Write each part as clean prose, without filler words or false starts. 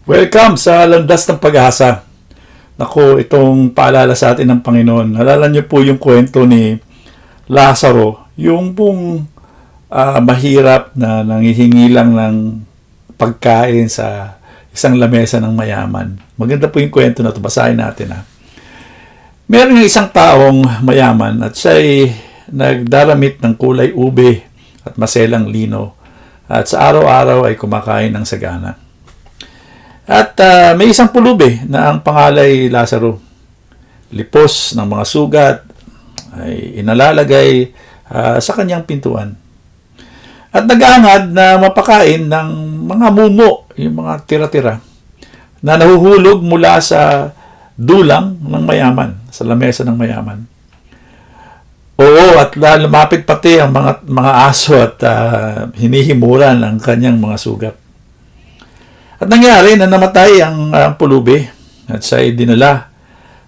Welcome sa Landas ng Pag-asa. Naku, itong paalala sa atin ng Panginoon. Nalala niyo po yung kwento ni Lazaro, yung pong mahirap na nangihingi lang ng pagkain sa isang lamesa ng mayaman. Maganda po yung kwento na ito. Basahin natin ha. Meron isang taong mayaman at siya'y nagdaramit ng kulay ube at maselang lino at sa araw-araw ay kumakain ng sagana. At may isang pulubi na ang pangalay Lazaro. Lipos ng mga sugat ay inalalagay sa kanyang pintuan. At nag-aangad na mapakain ng mga mumo, yung mga tira-tira, na nahuhulog mula sa dulang ng mayaman, sa lamesa ng mayaman. Oo, at lumapit pati ang mga aso at hinihimuran ang kanyang mga sugat. At nangyari na namatay ang pulubi at siya ay dinala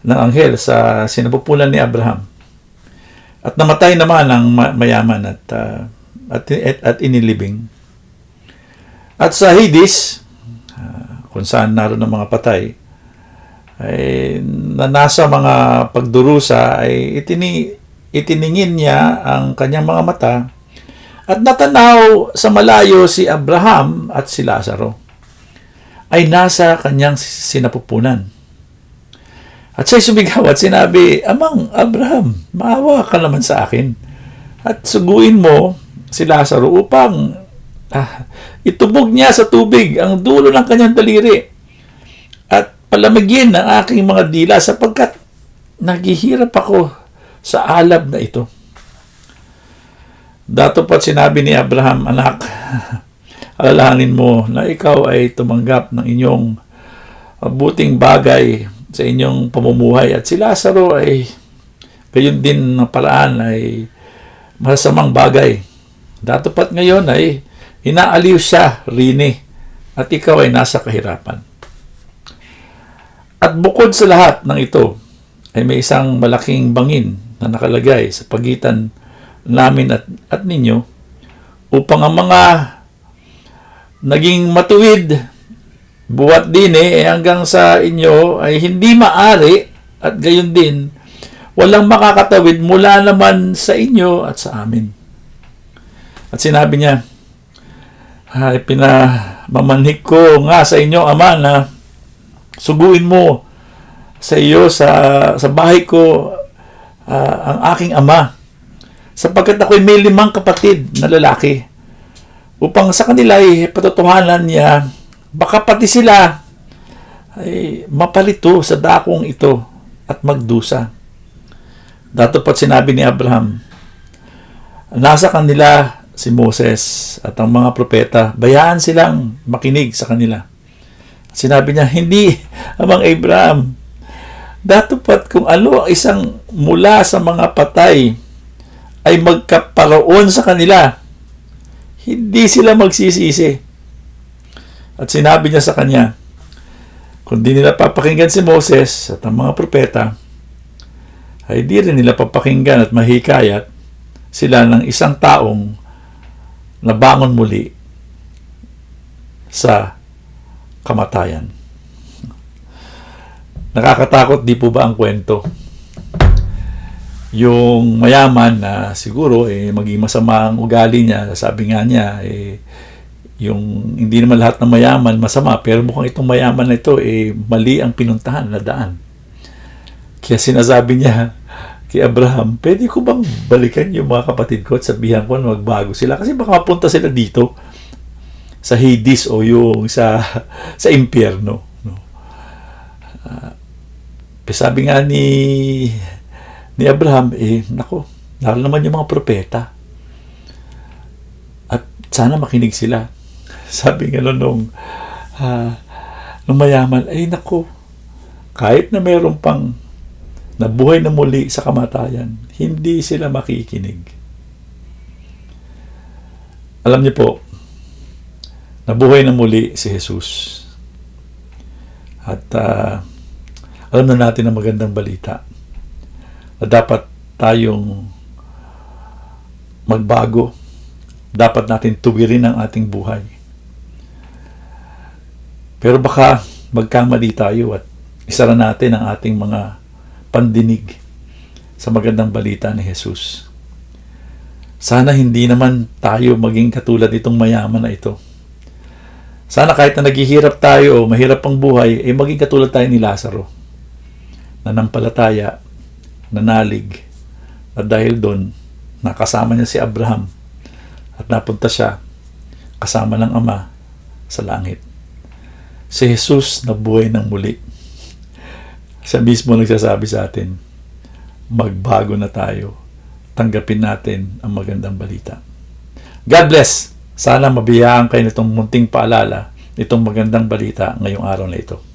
ng anghel sa sinapupunan ni Abraham. At namatay naman ang mayaman at inilibing. At sa Hades, kung saan naroon ang mga patay, ay na nasa mga pagdurusa ay itiningin niya ang kanyang mga mata at natanaw sa malayo si Abraham at si Lazaro ay nasa kanyang sinapupunan. At siya'y sumigaw at sinabi, "Amang Abraham, maawa ka naman sa akin at suguin mo si Lazaro upang itubog niya sa tubig ang dulo ng kanyang daliri at palamigin ang aking mga dila sapagkat naghihirap ako sa alab na ito." Dato pa't sinabi ni Abraham, "Anak, alalahanin mo na ikaw ay tumanggap ng inyong buting bagay sa inyong pamumuhay at si Lazaro ay gayon din ng paraan ay masamang bagay. Dato pa't ngayon ay inaaliw siya rini at ikaw ay nasa kahirapan. At bukod sa lahat ng ito ay may isang malaking bangin na nakalagay sa pagitan namin at ninyo upang ang mga naging matuwid buwat din hanggang sa inyo ay hindi maari at gayon din walang makakatawid mula naman sa inyo at sa amin." At sinabi niya, "Ay pinamamanhik ko nga sa inyo, Ama, na suguin mo sa iyo sa bahay ko ang aking ama sapagkat ako'y may 5 kapatid na lalaki upang sa kanila ay patutuhanan niya baka pati sila ay mapalito sa dakong ito at magdusa." Dato pa't sinabi ni Abraham, "Nasa kanila si Moses at ang mga propeta, bayaan silang makinig sa kanila." Sinabi niya, "Hindi, Amang Abraham, dato pa't kung ano ang isang mula sa mga patay ay magkaparoon sa kanila, hindi sila magsisisi." At sinabi niya sa kanya, "Kung di nila papakinggan si Moses at ang mga propeta, ay di rin nila papakinggan at mahikayat sila ng isang taong nabangon muli sa kamatayan." Nakakatakot di po ba ang kwento? Yung mayaman na siguro maging masama ang ugali niya, sabi nga niya yung hindi naman lahat ng mayaman masama, pero mukhang itong mayaman na ito mali ang pinuntahan na daan. Kaya sinasabi niya kay Abraham, "Pwede ko bang balikan yung mga kapatid ko at sabihan ko na magbago sila? Kasi baka mapunta sila dito sa Hades o yung sa impyerno." No? Sabi nga ni Abraham, nako, naroon naman yung mga propeta. At sana makinig sila. Sabi nga nung mayaman, nako, kahit na mayroon pang nabuhay na muli sa kamatayan, hindi sila makikinig. Alam niyo po, nabuhay na muli si Jesus. At alam na natin ang magandang balita na dapat tayong magbago. Dapat natin tuwirin ang ating buhay. Pero baka magkamali tayo at isara natin ang ating mga pandinig sa magandang balita ni Jesus. Sana hindi naman tayo maging katulad itong mayaman na ito. Sana kahit na naghihirap tayo o mahirap ang buhay, maging katulad tayo ni Lazaro. Nanampalataya, nanalig, at dahil doon, nakasama niya si Abraham at napunta siya kasama ng Ama sa langit. Si Jesus nabuhay ng muli. Siya mismo nagsasabi sa atin, magbago na tayo. Tanggapin natin ang magandang balita. God bless! Sana mabiyaan kayo nitong munting paalala, itong magandang balita ngayong araw na ito.